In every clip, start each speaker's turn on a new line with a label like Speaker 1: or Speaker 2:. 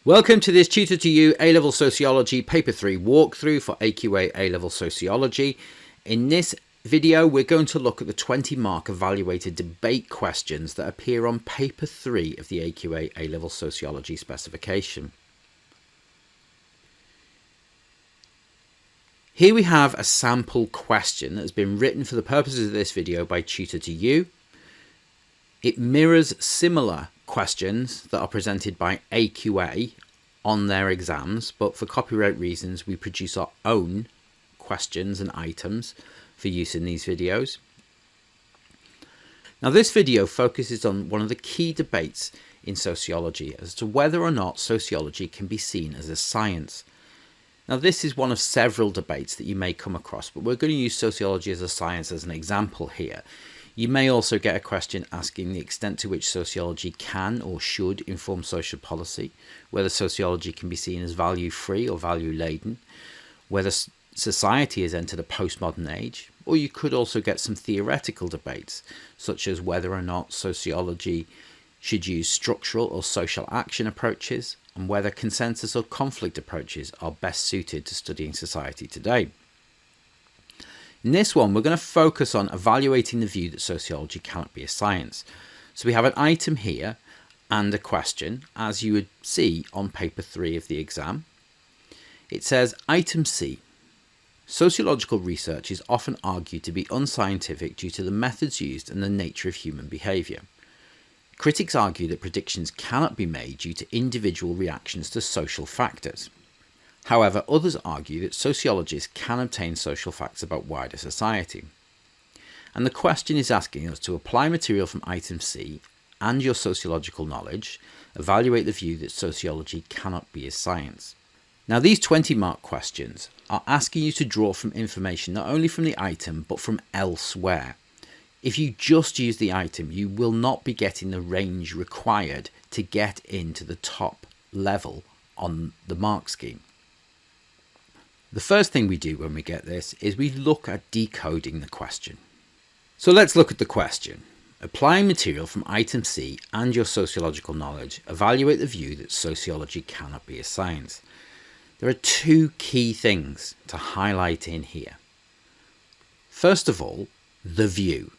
Speaker 1: Welcome to this Tutor to You A-Level Sociology Paper 3 walkthrough for AQA A-Level Sociology. In this video, we're going to look at the 20-mark evaluated debate questions that appear on Paper 3 of the AQA A-Level Sociology specification. Here we have a sample question that has been written for the purposes of this video by Tutor to You. It mirrors similar questions that are presented by AQA on their exams, but for copyright reasons we produce our own questions and items for use in these videos. Now this video focuses on one of the key debates in sociology as to whether or not sociology can be seen as a science. Now this is one of several debates that you may come across, but we're going to use sociology as a science as an example here. You may also get a question asking the extent to which sociology can or should inform social policy, whether sociology can be seen as value-free or value-laden, whether society has entered a postmodern age, or you could also get some theoretical debates, such as whether or not sociology should use structural or social action approaches, and whether consensus or conflict approaches are best suited to studying society today. In this one, we're going to focus on evaluating the view that sociology cannot be a science. So we have an item here and a question, as you would see on paper 3 of the exam. It says, item C, sociological research is often argued to be unscientific due to the methods used and the nature of human behaviour. Critics argue that predictions cannot be made due to individual reactions to social factors. However, others argue that sociologists can obtain social facts about wider society. And the question is asking us to apply material from item C and your sociological knowledge, evaluate the view that sociology cannot be a science. Now these 20-mark questions are asking you to draw from information not only from the item but from elsewhere. If you just use the item, you will not be getting the range required to get into the top level on the mark scheme. The first thing we do when we get this is we look at decoding the question. So let's look at the question. Applying material from item C and your sociological knowledge, evaluate the view that sociology cannot be a science. There are two key things to highlight in here. First of all, the view.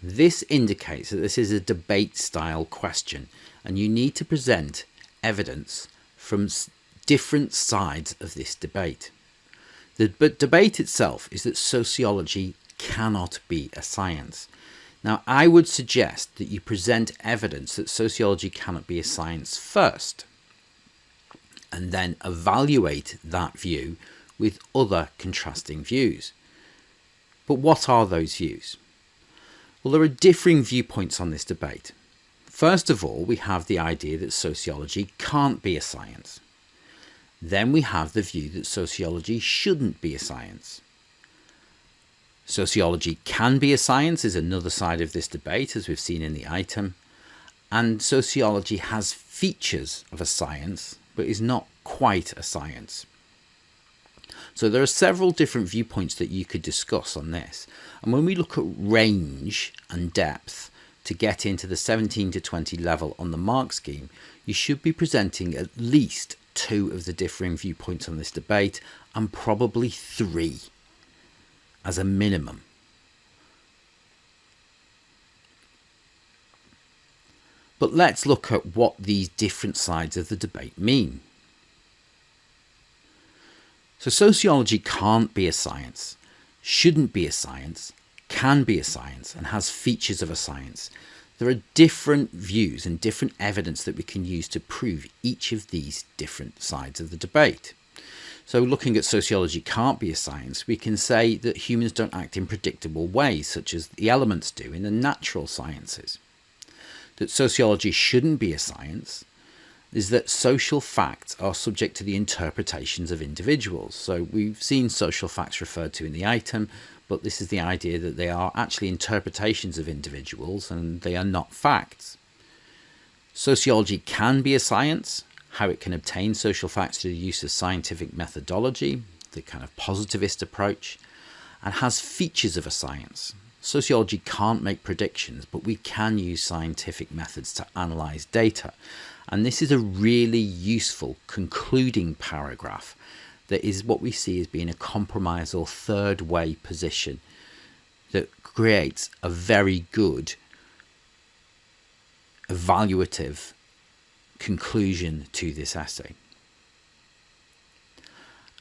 Speaker 1: This indicates that this is a debate style question and you need to present evidence from different sides of this debate. The debate itself is that sociology cannot be a science. Now, I would suggest that you present evidence that sociology cannot be a science first, and then evaluate that view with other contrasting views. But what are those views? Well, there are differing viewpoints on this debate. First of all, we have the idea that sociology can't be a science. Then we have the view that sociology shouldn't be a science. Sociology can be a science is another side of this debate, as we've seen in the item. And sociology has features of a science, but is not quite a science. So there are several different viewpoints that you could discuss on this. And when we look at range and depth to get into the 17 to 20 level on the mark scheme, you should be presenting at least 2 of the differing viewpoints on this debate, and probably 3 as a minimum. But let's look at what these different sides of the debate mean. So sociology can't be a science, shouldn't be a science, can be a science, and has features of a science. There are different views and different evidence that we can use to prove each of these different sides of the debate. So looking at sociology can't be a science, we can say that humans don't act in predictable ways, such as the elements do in the natural sciences. That sociology shouldn't be a science is that social facts are subject to the interpretations of individuals. So we've seen social facts referred to in the item, but this is the idea that they are actually interpretations of individuals and they are not facts. Sociology can be a science, how it can obtain social facts through the use of scientific methodology, the kind of positivist approach, and has features of a science. Sociology can't make predictions, but we can use scientific methods to analyse data. And this is a really useful concluding paragraph that is what we see as being a compromise or third way position that creates a very good evaluative conclusion to this essay.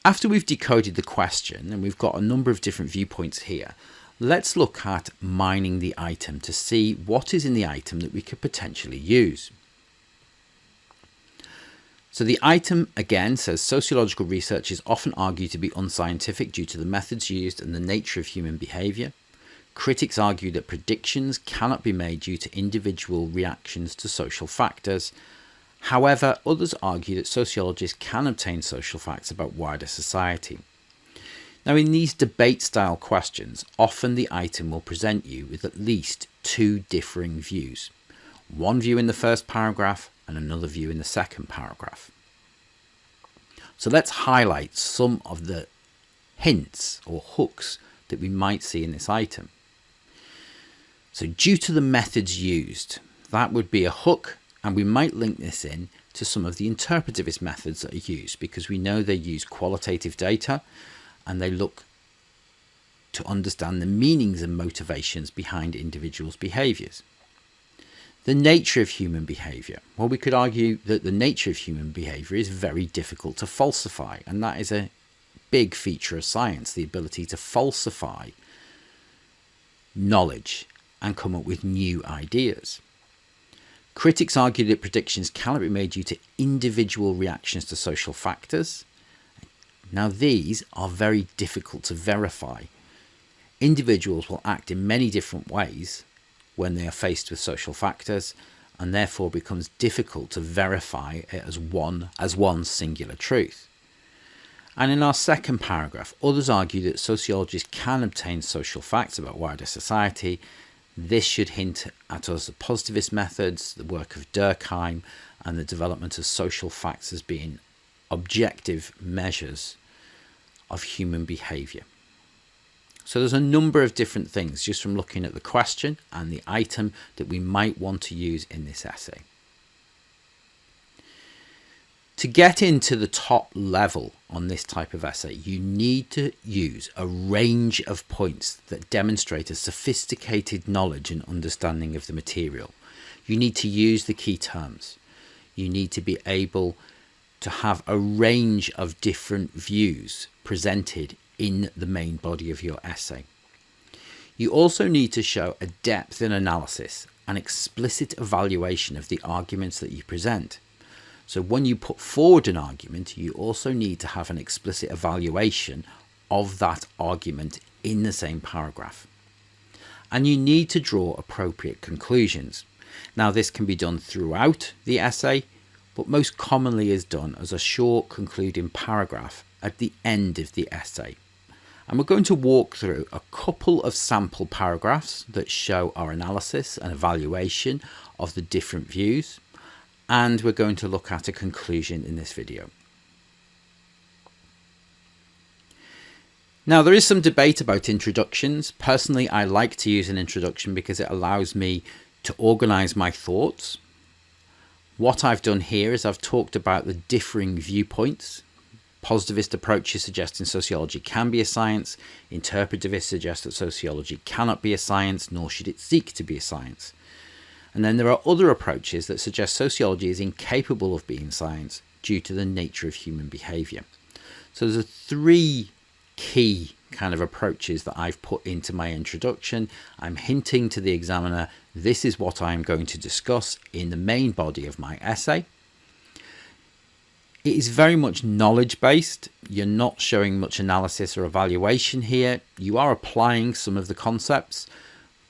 Speaker 1: After we've decoded the question, and we've got a number of different viewpoints here, let's look at mining the item to see what is in the item that we could potentially use. So the item again says sociological research is often argued to be unscientific due to the methods used and the nature of human behaviour. Critics argue that predictions cannot be made due to individual reactions to social factors. However, others argue that sociologists can obtain social facts about wider society. Now, in these debate-style questions, often the item will present you with at least two differing views. One view in the first paragraph and another view in the second paragraph. So let's highlight some of the hints or hooks that we might see in this item. So due to the methods used, that would be a hook, and we might link this in to some of the interpretivist methods that are used, because we know they use qualitative data and they look to understand the meanings and motivations behind individuals' behaviours. The nature of human behaviour. Well, we could argue that the nature of human behaviour is very difficult to falsify, and that is a big feature of science, the ability to falsify knowledge and come up with new ideas. Critics argue that predictions cannot be made due to individual reactions to social factors. Now, these are very difficult to verify. Individuals will act in many different ways when they are faced with social factors, and therefore becomes difficult to verify it as one singular truth. And in our second paragraph, others argue that sociologists can obtain social facts about wider society. This should hint at us the positivist methods, the work of Durkheim, and the development of social facts as being objective measures of human behaviour. So there's a number of different things just from looking at the question and the item that we might want to use in this essay. To get into the top level on this type of essay, you need to use a range of points that demonstrate a sophisticated knowledge and understanding of the material. You need to use the key terms. You need to be able to have a range of different views presented in the main body of your essay. You also need to show a depth in analysis and explicit evaluation of the arguments that you present. So when you put forward an argument, you also need to have an explicit evaluation of that argument in the same paragraph. And you need to draw appropriate conclusions. Now, this can be done throughout the essay, but most commonly is done as a short concluding paragraph at the end of the essay. And we're going to walk through a couple of sample paragraphs that show our analysis and evaluation of the different views. And we're going to look at a conclusion in this video. Now, there is some debate about introductions. Personally, I like to use an introduction because it allows me to organise my thoughts. What I've done here is I've talked about the differing viewpoints. Positivist approaches suggesting sociology can be a science. Interpretivists suggest that sociology cannot be a science, nor should it seek to be a science. And then there are other approaches that suggest sociology is incapable of being science due to the nature of human behaviour. So there's three key kind of approaches that I've put into my introduction. I'm hinting to the examiner, this is what I'm going to discuss in the main body of my essay. It is very much knowledge based. You're not showing much analysis or evaluation here. You are applying some of the concepts,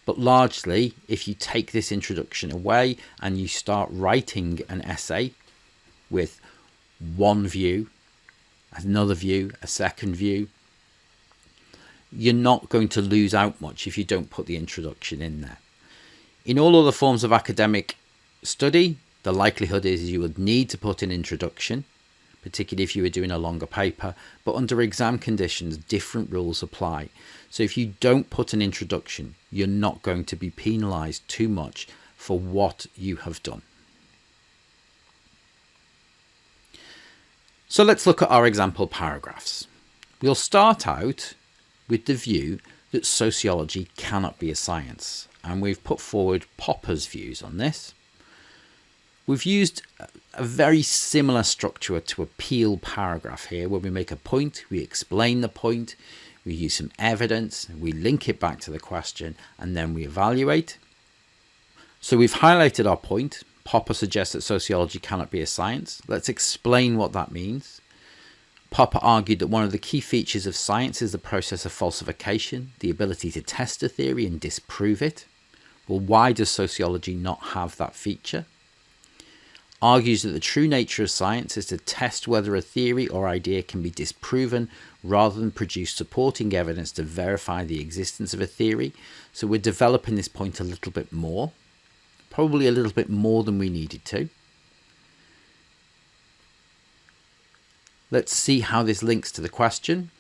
Speaker 1: but largely if you take this introduction away and you start writing an essay with one view, another view, a second view, you're not going to lose out much if you don't put the introduction in there. In all other forms of academic study, the likelihood is you would need to put an introduction, particularly if you were doing a longer paper, but under exam conditions, different rules apply. So if you don't put an introduction, you're not going to be penalised too much for what you have done. So let's look at our example paragraphs. We'll start out with the view that sociology cannot be a science, and we've put forward Popper's views on this. We've used a very similar structure to a Peel paragraph here, where we make a point, we explain the point, we use some evidence, we link it back to the question, and then we evaluate. So we've highlighted our point. Popper suggests that sociology cannot be a science. Let's explain what that means. Popper argued that one of the key features of science is the process of falsification, the ability to test a theory and disprove it. Well, why does sociology not have that feature? Argues that the true nature of science is to test whether a theory or idea can be disproven rather than produce supporting evidence to verify the existence of a theory. So we're developing this point a little bit more, probably a little bit more than we needed to. Let's see how this links to the question.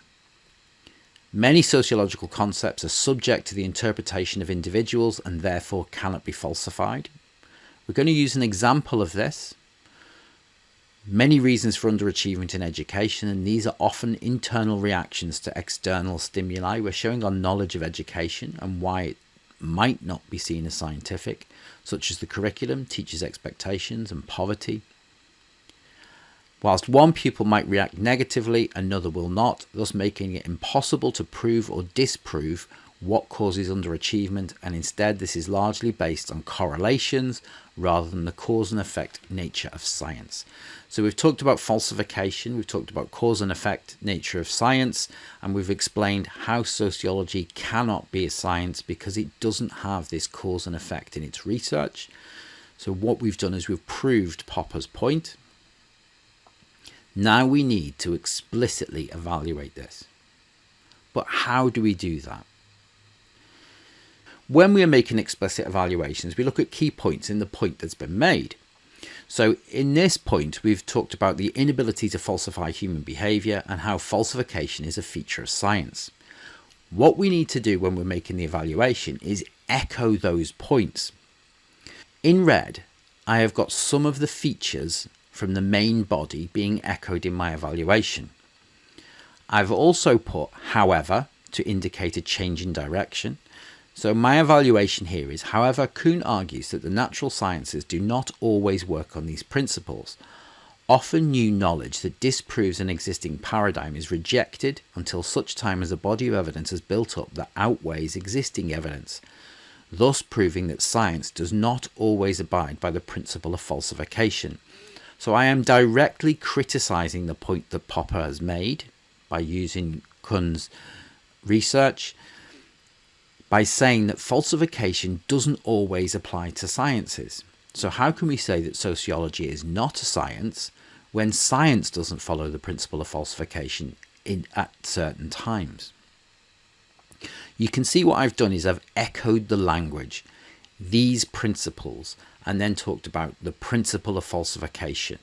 Speaker 1: Many sociological concepts are subject to the interpretation of individuals and therefore cannot be falsified. We're going to use an example of this. Many reasons for underachievement in education, and these are often internal reactions to external stimuli. We're showing our knowledge of education and why it might not be seen as scientific, such as the curriculum, teachers' expectations, and poverty. Whilst one pupil might react negatively, another will not, thus making it impossible to prove or disprove what causes underachievement, and instead this is largely based on correlations rather than the cause and effect nature of science. So we've talked about falsification, we've talked about cause and effect nature of science, and we've explained how sociology cannot be a science because it doesn't have this cause and effect in its research. So what we've done is we've proved Popper's point. Now we need to explicitly evaluate this. But how do we do that? When we are making explicit evaluations, we look at key points in the point that's been made. So in this point, we've talked about the inability to falsify human behaviour and how falsification is a feature of science. What we need to do when we're making the evaluation is echo those points. In red, I have got some of the features from the main body being echoed in my evaluation. I've also put however to indicate a change in direction. So my evaluation here is, however, Kuhn argues that the natural sciences do not always work on these principles. Often new knowledge that disproves an existing paradigm is rejected until such time as a body of evidence is built up that outweighs existing evidence, thus proving that science does not always abide by the principle of falsification. So I am directly criticising the point that Popper has made by using Kuhn's research, by saying that falsification doesn't always apply to sciences. So how can we say that sociology is not a science when science doesn't follow the principle of falsification at certain times? You can see what I've done is I've echoed the language, these principles, and then talked about the principle of falsification.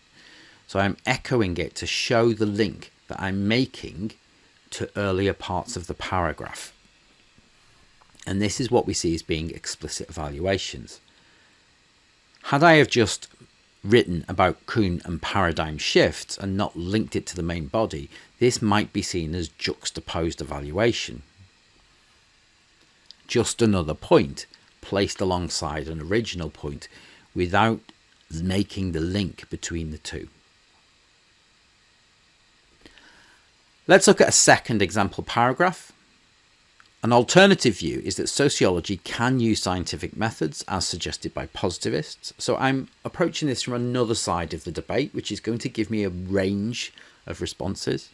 Speaker 1: So I'm echoing it to show the link that I'm making to earlier parts of the paragraph. And this is what we see as being explicit evaluations. Had I have just written about Kuhn and paradigm shifts and not linked it to the main body, this might be seen as juxtaposed evaluation. Just another point placed alongside an original point without making the link between the two. Let's look at a second example paragraph. An alternative view is that sociology can use scientific methods as suggested by positivists. So I'm approaching this from another side of the debate, which is going to give me a range of responses.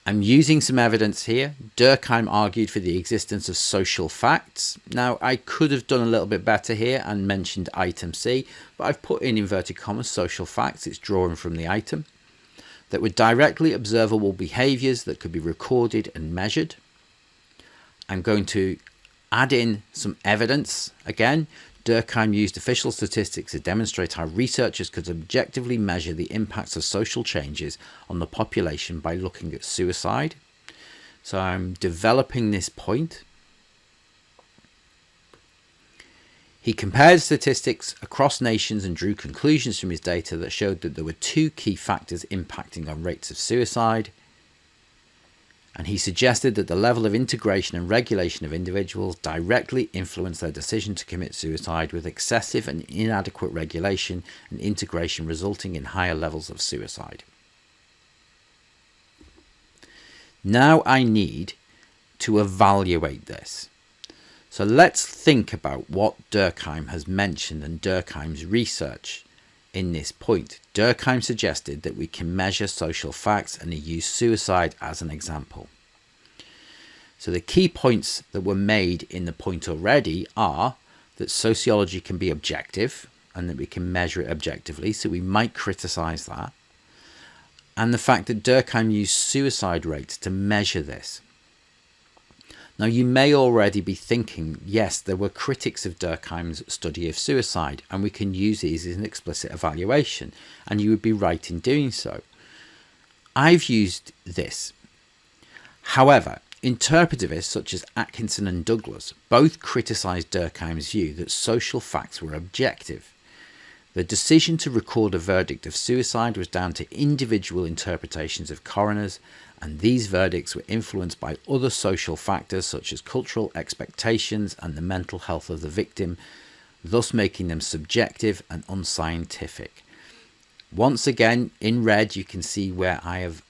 Speaker 1: I'm using some evidence here. Durkheim argued for the existence of social facts. Now, I could have done a little bit better here and mentioned item C, but I've put in inverted commas social facts. It's drawn from the item. That were directly observable behaviours that could be recorded and measured. I'm going to add in some evidence. Again, Durkheim used official statistics to demonstrate how researchers could objectively measure the impacts of social changes on the population by looking at suicide. So I'm developing this point. He compared statistics across nations and drew conclusions from his data that showed that there were two key factors impacting on rates of suicide. And he suggested that the level of integration and regulation of individuals directly influenced their decision to commit suicide, with excessive and inadequate regulation and integration resulting in higher levels of suicide. Now I need to evaluate this. So let's think about what Durkheim has mentioned and Durkheim's research in this point. Durkheim suggested that we can measure social facts, and he used suicide as an example. So the key points that were made in the point already are that sociology can be objective and that we can measure it objectively, so we might criticize that. And the fact that Durkheim used suicide rates to measure this. Now, you may already be thinking, yes, there were critics of Durkheim's study of suicide, and we can use these as an explicit evaluation, and you would be right in doing so. I've used this. However, interpretativists such as Atkinson and Douglas both criticised Durkheim's view that social facts were objective. The decision to record a verdict of suicide was down to individual interpretations of coroners, and these verdicts were influenced by other social factors such as cultural expectations and the mental health of the victim, thus making them subjective and unscientific. Once again, in red, you can see where I have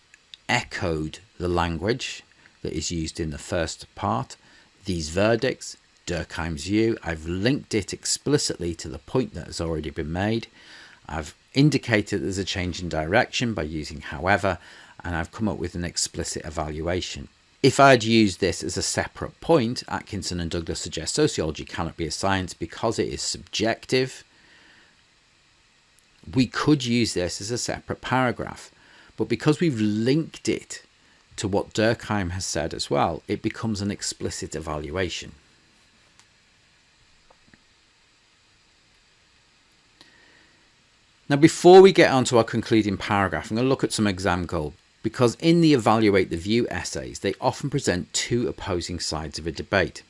Speaker 1: echoed the language that is used in the first part. These verdicts, Durkheim's view, I've linked it explicitly to the point that has already been made. I've indicated there's a change in direction by using however, and I've come up with an explicit evaluation. If I had used this as a separate point, Atkinson and Douglas suggest sociology cannot be a science because it is subjective. We could use this as a separate paragraph, but because we've linked it to what Durkheim has said as well, it becomes an explicit evaluation. Now, before we get on to our concluding paragraph, I'm going to look at some exam goals, because in the Evaluate the View essays, they often present two opposing sides of a debate.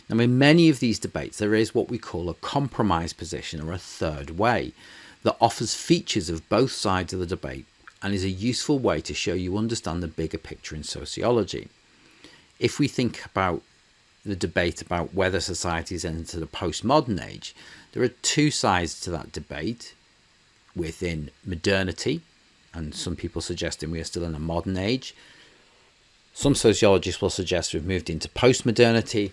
Speaker 1: Now, in many of these debates, there is what we call a compromise position, or a third way, that offers features of both sides of the debate and is a useful way to show you understand the bigger picture in sociology. If we think about the debate about whether society has entered a postmodern age, there are two sides to that debate within modernity, and some people suggesting we are still in a modern age. Some sociologists will suggest we've moved into post-modernity.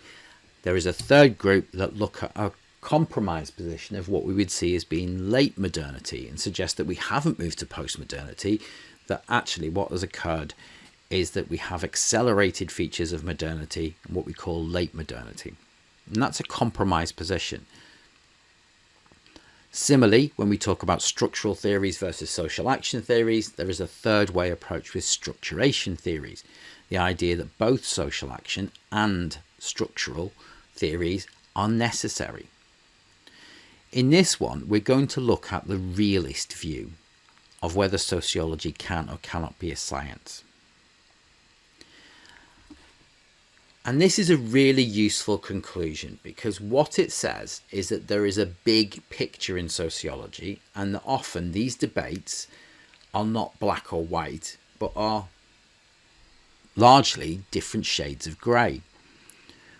Speaker 1: There is a third group that look at a compromise position of what we would see as being late modernity and suggest that we haven't moved to post-modernity, that actually what has occurred is that we have accelerated features of modernity and what we call late modernity. And that's a compromise position. Similarly, when we talk about structural theories versus social action theories, there is a third way approach with structuration theories. The idea that both social action and structural theories are necessary. In this one, we're going to look at the realist view of whether sociology can or cannot be a science. And this is a really useful conclusion, because what it says is that there is a big picture in sociology, and that often these debates are not black or white, but are largely different shades of grey.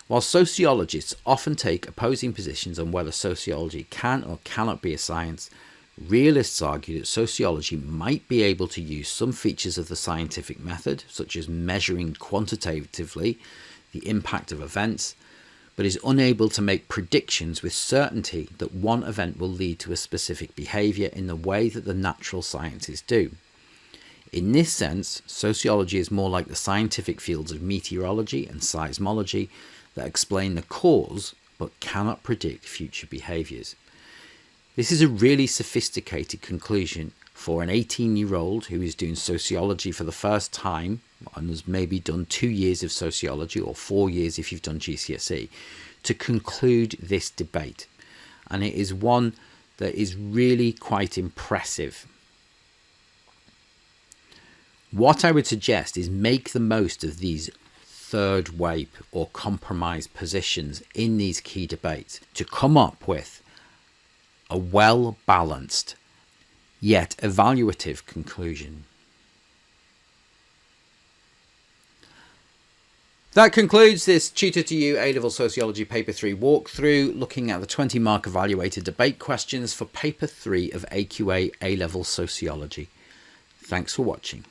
Speaker 1: While sociologists often take opposing positions on whether sociology can or cannot be a science, realists argue that sociology might be able to use some features of the scientific method, such as measuring quantitatively the impact of events, but is unable to make predictions with certainty that one event will lead to a specific behaviour in the way that the natural sciences do. In this sense, sociology is more like the scientific fields of meteorology and seismology that explain the cause but cannot predict future behaviours. This is a really sophisticated conclusion for an 18-year-old who is doing sociology for the first time and has maybe done 2 years of sociology, or 4 years if you've done GCSE, to conclude this debate. And it is one that is really quite impressive. What I would suggest is make the most of these third way or compromise positions in these key debates to come up with a well-balanced yet evaluative conclusion. That concludes this Tutor to You A-Level Sociology Paper 3 walkthrough, looking at the 20-mark evaluated debate questions for Paper 3 of AQA A-Level Sociology. Thanks for watching.